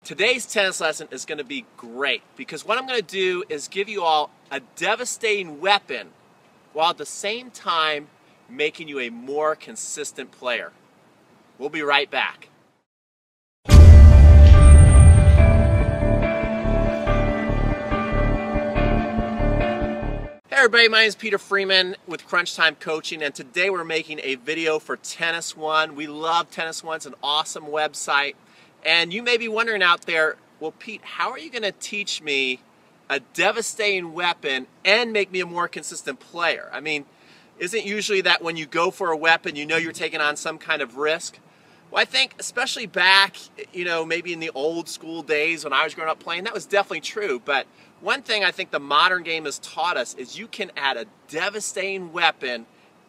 Today's tennis lesson is going to be great because what I'm going to do is give you all a devastating weapon while at the same time making you a more consistent player. We'll be right back. Hey everybody, my name is Peter Freeman with Crunch Time Coaching, and today we're making a video for Tennis One. We love Tennis One. It's an awesome website. And you may be wondering out there, well, Pete, how are you going to teach me a devastating weapon and make me a more consistent player? I mean, isn't usually that when you go for a weapon, you know you're taking on some kind of risk? Well, I think especially back, maybe in the old school days when I was growing up playing, that was definitely true. But one thing I think the modern game has taught us is you can add a devastating weapon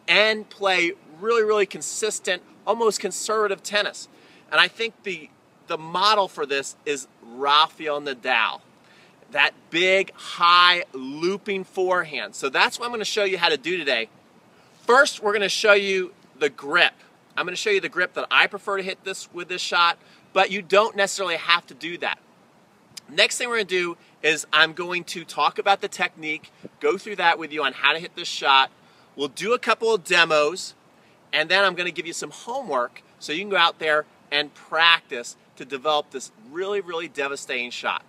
and play really, really consistent, almost conservative tennis. And I think the model for this is Rafa Nadal. That big, high, looping forehand. So that's what I'm going to show you how to do today. First, we're going to show you the grip. I'm going to show you the grip that I prefer to hit this with this shot, but you don't necessarily have to do that. Next thing we're going to do is I'm going to talk about the technique, go through that with you on how to hit this shot. We'll do a couple of demos, and then I'm going to give you some homework so you can go out there and practice to develop this really, really devastating shot.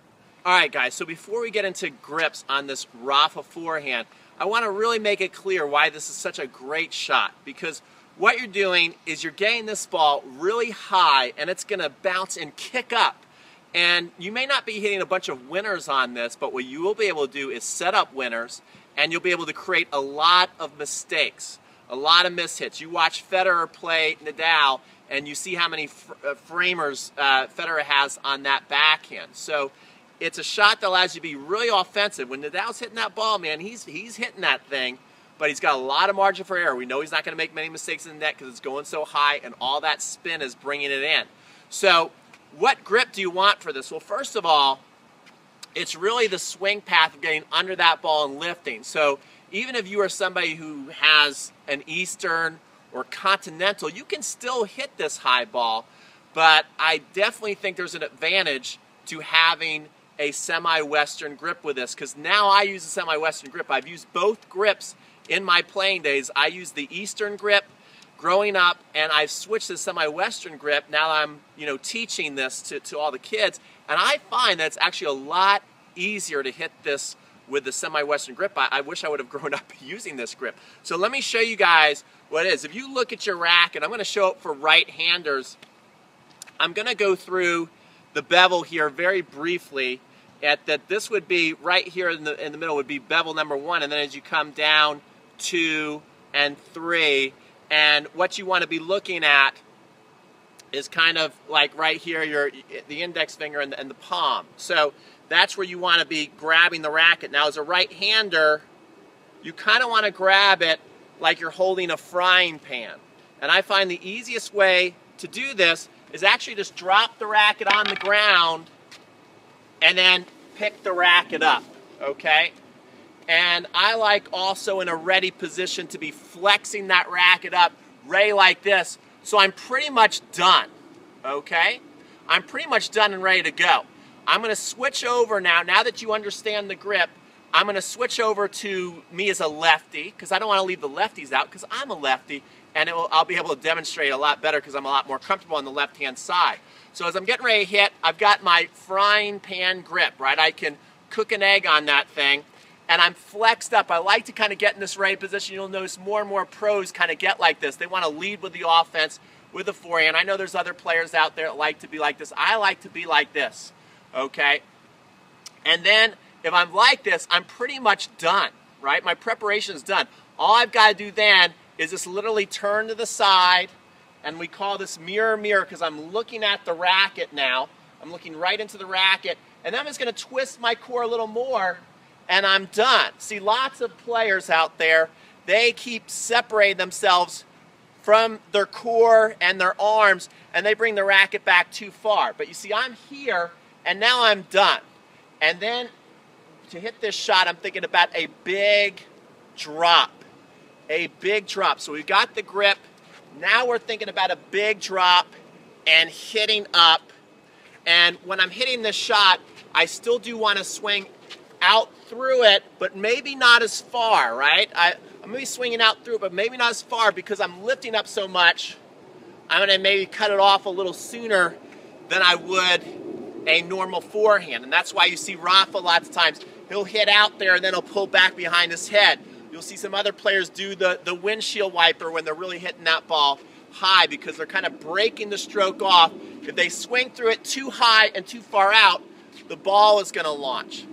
Alright guys, so before we get into grips on this Rafa forehand, I want to really make it clear why this is such a great shot, because what you're doing is you're getting this ball really high and it's going to bounce and kick up. And you may not be hitting a bunch of winners on this, but what you will be able to do is set up winners, and you'll be able to create a lot of mistakes, a lot of mishits. You watch Federer play Nadal, and you see how many framers Federer has on that backhand. So it's a shot that allows you to be really offensive. When Nadal's hitting that ball, man, he's hitting that thing, but he's got a lot of margin for error. We know he's not going to make many mistakes in the net because it's going so high, and all that spin is bringing it in. So what grip do you want for this? Well, first of all, it's really the swing path of getting under that ball and lifting. So even if you are somebody who has an Eastern or Continental, you can still hit this high ball, but I definitely think there's an advantage to having a semi-Western grip with this, because now I use a semi-Western grip. I've used both grips in my playing days. I used the Eastern grip growing up, and I've switched to the semi-Western grip. Now I'm teaching this to all the kids, and I find that it's actually a lot easier to hit this with the semi-Western grip. I wish I would have grown up using this grip. So let me show you guys what it is. If you look at your racket, I'm going to show it for right-handers. I'm going to go through the bevel here very briefly. This would be right here in the middle would be bevel number 1, and then as you come down 2 and 3, and what you want to be looking at is kind of like right here, the index finger and the palm. So that's where you want to be grabbing the racket. Now as a right-hander, you kind of want to grab it like you're holding a frying pan. And I find the easiest way to do this is actually just drop the racket on the ground and then pick the racket up, okay? And I like also in a ready position to be flexing that racket up, ready like this. So I'm pretty much done, okay? I'm pretty much done and ready to go. I'm going to switch over now that you understand the grip. I'm going to switch over to me as a lefty, because I don't want to leave the lefties out, because I'm a lefty, and I'll be able to demonstrate a lot better because I'm a lot more comfortable on the left-hand side. So as I'm getting ready to hit, I've got my frying pan grip, right? I can cook an egg on that thing, and I'm flexed up. I like to kind of get in this ready position. You'll notice more and more pros kind of get like this. They want to lead with the offense, with the forehand. I know there's other players out there that like to be like this. I like to be like this, okay? And then if I'm like this, I'm pretty much done, right? My preparation is done. All I've got to do then is just literally turn to the side, and we call this mirror, mirror, because I'm looking at the racket now. I'm looking right into the racket, and then I'm just going to twist my core a little more, and I'm done. See, lots of players out there, they keep separating themselves from their core and their arms, and they bring the racket back too far. But you see, I'm here, and now I'm done. And then to hit this shot, I'm thinking about a big drop. A big drop. So we've got the grip. Now we're thinking about a big drop and hitting up. And when I'm hitting this shot, I still do want to swing out through it, but maybe not as far, right? I'm maybe swinging out through it, but maybe not as far because I'm lifting up so much. I'm going to maybe cut it off a little sooner than I would a normal forehand. And that's why you see Rafa lots of times. He'll hit out there and then he'll pull back behind his head. You'll see some other players do the windshield wiper when they're really hitting that ball high because they're kind of breaking the stroke off. If they swing through it too high and too far out, the ball is going to launch.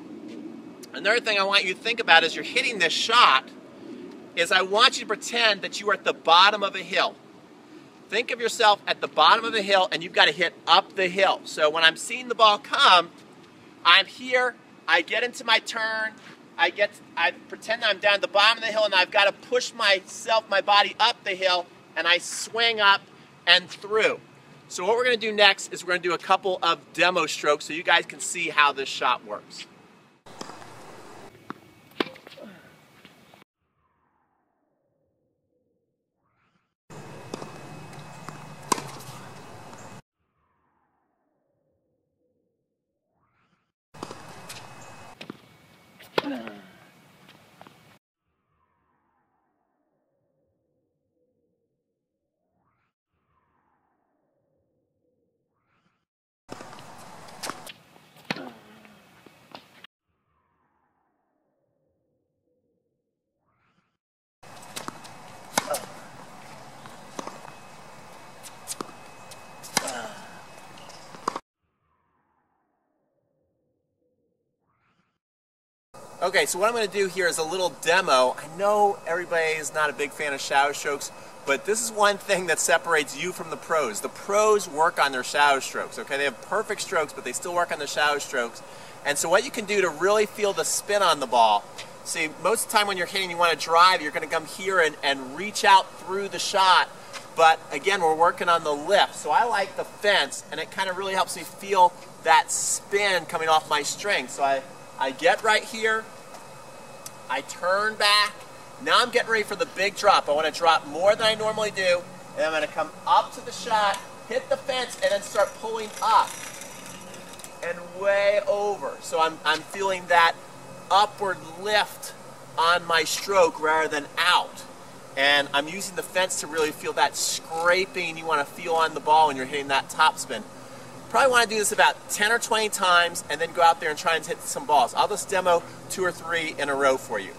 Another thing I want you to think about as you're hitting this shot is I want you to pretend that you are at the bottom of a hill. Think of yourself at the bottom of a hill and you've got to hit up the hill. So when I'm seeing the ball come, I'm here, I get into my turn, I pretend I'm down at the bottom of the hill and I've got to push myself, my body up the hill, and I swing up and through. So what we're going to do next is we're going to do a couple of demo strokes so you guys can see how this shot works. Okay, so what I'm going to do here is a little demo. I know everybody is not a big fan of shadow strokes, but this is one thing that separates you from the pros. The pros work on their shadow strokes, okay? They have perfect strokes, but they still work on their shadow strokes. And so what you can do to really feel the spin on the ball, see, most of the time when you're hitting, you want to drive, you're going to come here and reach out through the shot. But again, we're working on the lift. So I like the fence, and it kind of really helps me feel that spin coming off my string. So I get right here, I turn back, now I'm getting ready for the big drop. I want to drop more than I normally do, and I'm going to come up to the shot, hit the fence, and then start pulling up and way over. So I'm feeling that upward lift on my stroke rather than out. And I'm using the fence to really feel that scraping you want to feel on the ball when you're hitting that topspin. Probably want to do this about 10 or 20 times and then go out there and try and hit some balls. I'll just demo 2 or 3 in a row for you.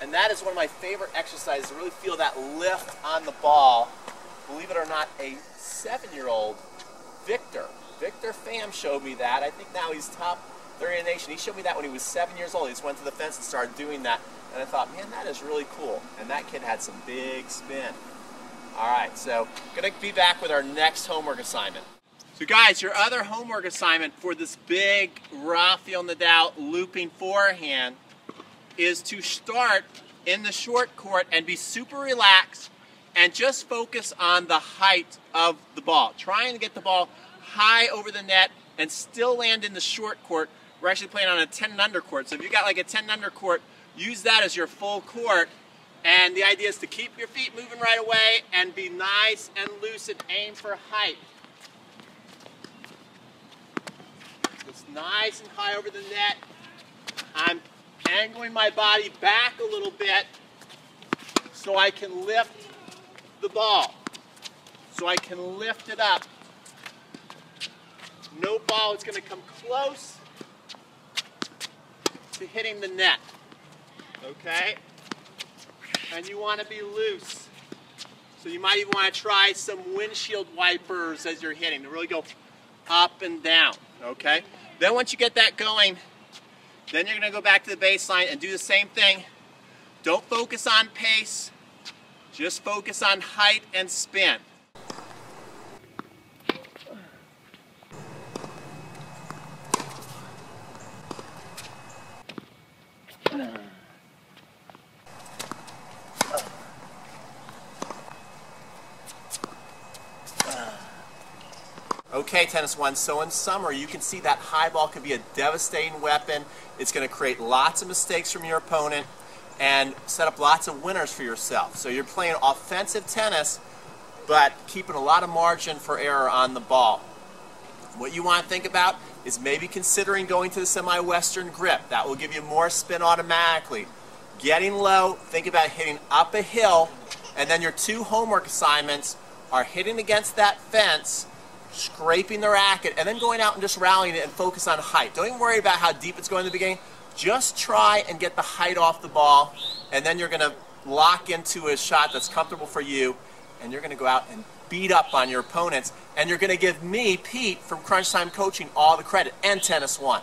And that is one of my favorite exercises, to really feel that lift on the ball. Believe it or not, a 7-year-old, Victor Pham showed me that. I think now he's top 30 in the nation. He showed me that when he was 7 years old. He just went to the fence and started doing that. And I thought, man, that is really cool. And that kid had some big spin. All right, so going to be back with our next homework assignment. So guys, your other homework assignment for this big Rafa Nadal looping forehand is to start in the short court and be super relaxed and just focus on the height of the ball. Trying to get the ball high over the net and still land in the short court. We're actually playing on a 10-under court. So if you got like a 10-under court, use that as your full court. And the idea is to keep your feet moving right away and be nice and loose and aim for height. It's nice and high over the net. I'm angling my body back a little bit so I can lift the ball. So I can lift it up. No ball is going to come close to hitting the net. Okay? And you want to be loose. So you might even want to try some windshield wipers as you're hitting to really go up and down. Okay? Then once you get that going, then you're going to go back to the baseline and do the same thing. Don't focus on pace. Just focus on height and spin. Okay, Tennis One, so in summer you can see that high ball can be a devastating weapon. It's going to create lots of mistakes from your opponent and set up lots of winners for yourself. So you're playing offensive tennis, but keeping a lot of margin for error on the ball. What you want to think about is maybe considering going to the semi-western grip. That will give you more spin automatically. Getting low, think about hitting up a hill, and then your two homework assignments are hitting against that fence, scraping the racket, and then going out and just rallying it and focus on height. Don't even worry about how deep it's going in the beginning. Just try and get the height off the ball, and then you're going to lock into a shot that's comfortable for you, and you're going to go out and beat up on your opponents, and you're going to give me, Pete, from Crunch Time Coaching, all the credit, and Tennis One.